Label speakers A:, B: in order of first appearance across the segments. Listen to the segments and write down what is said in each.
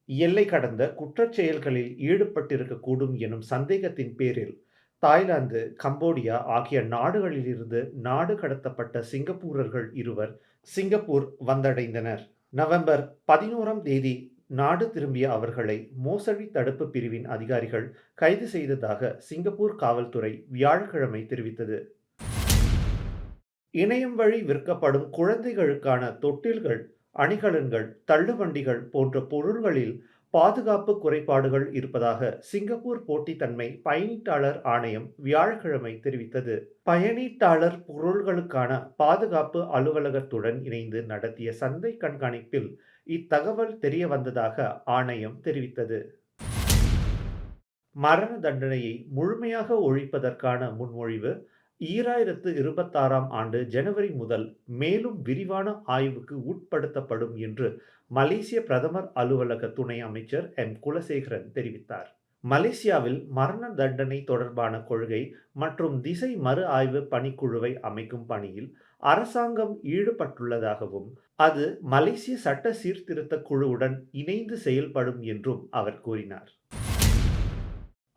A: எல்லை கடந்த குற்றச் செயல்களில் ஈடுபட்டிருக்கக்கூடும் எனும் சந்தேகத்தின் பேரில் தாய்லாந்து, கம்போடியா ஆகிய நாடுகளிலிருந்து நாடு கடத்தப்பட்ட சிங்கப்பூரர்கள் இருவர் சிங்கப்பூர் வந்தடைந்தனர். நவம்பர் 11ஆம் தேதி நாடு திரும்பிய அவர்களை மோசடி தடுப்பு பிரிவின் அதிகாரிகள் கைது செய்ததாக சிங்கப்பூர் காவல்துறை வியாழக்கிழமை தெரிவித்தது. இணையம் வழி விற்கப்படும் குழந்தைகளுக்கான தொட்டில்கள், அணிகலன்கள், தள்ளுவண்டிகள் போன்ற பொருள்களில் பாதுகாப்பு குறைபாடுகள் இருப்பதாக சிங்கப்பூர் போட்டித்தன்மை பயனீட்டாளர் ஆணையம் வியாழக்கிழமை தெரிவித்தது. பயனீட்டாளர் பொருள்களுக்கான பாதுகாப்பு அலுவலகத்துடன் இணைந்து நடத்திய சந்தை கண்காணிப்பில் இத்தகவல் தெரியவந்ததாக ஆணையம் தெரிவித்தது. மரண தண்டனையை முழுமையாக ஒழிப்பதற்கான முன்மொழிவு 2026ஆம் ஆண்டு ஜனவரி முதல் மேலும் விரிவான ஆய்வுக்கு உட்படுத்தப்படும் என்று மலேசிய பிரதமர் அலுவலக துணை அமைச்சர் குலசேகரன் தெரிவித்தார். மலேசியாவில் மரண தண்டனை தொடர்பான கொள்கை மற்றும் திசை மறு ஆய்வு பணிக்குழுவை அமைக்கும் பணியில் அரசாங்கம் ஈடுபட்டுள்ளதாகவும், அது மலேசிய சட்ட சீர்திருத்த குழுவுடன் இணைந்து செயல்படும் என்றும் அவர் கூறினார்.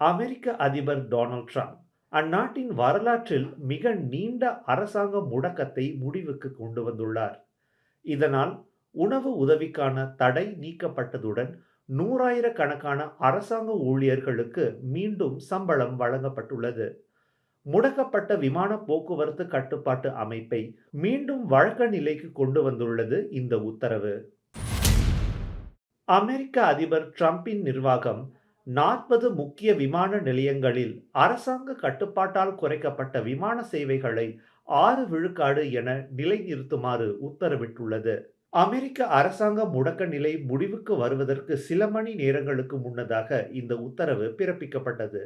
A: அமெரிக்க அதிபர் டொனால்ட் ட்ரம்ப் அந்நாட்டின் வரலாற்றில் மிக நீண்ட அரசாங்க முடக்கத்தை முடிவுக்கு கொண்டு வந்துள்ளார். இதனால் உணவு உதவிக்கான தடை நீக்கப்பட்டதுடன் நூறாயிரக்கணக்கான அரசாங்க ஊழியர்களுக்கு மீண்டும் சம்பளம் வழங்கப்பட்டுள்ளது. முடக்கப்பட்ட விமான போக்குவரத்து கட்டுப்பாட்டு அமைப்பை மீண்டும் வழக்க நிலைக்கு கொண்டு வந்துள்ளது இந்த உத்தரவு. அமெரிக்க அதிபர் ட்ரம்பின் நிர்வாகம் 40 முக்கிய விமான நிலையங்களில் அரசாங்க கட்டுப்பாட்டால் குறைக்கப்பட்ட விமான சேவைகளை 6 விழுக்காடு என நிலைநிறுத்துமாறு உத்தரவிட்டுள்ளது. அமெரிக்க அரசாங்க முடக்க நிலை முடிவுக்கு வருவதற்கு சில மணி நேரங்களுக்கு முன்னதாக இந்த உத்தரவு பிறப்பிக்கப்பட்டது.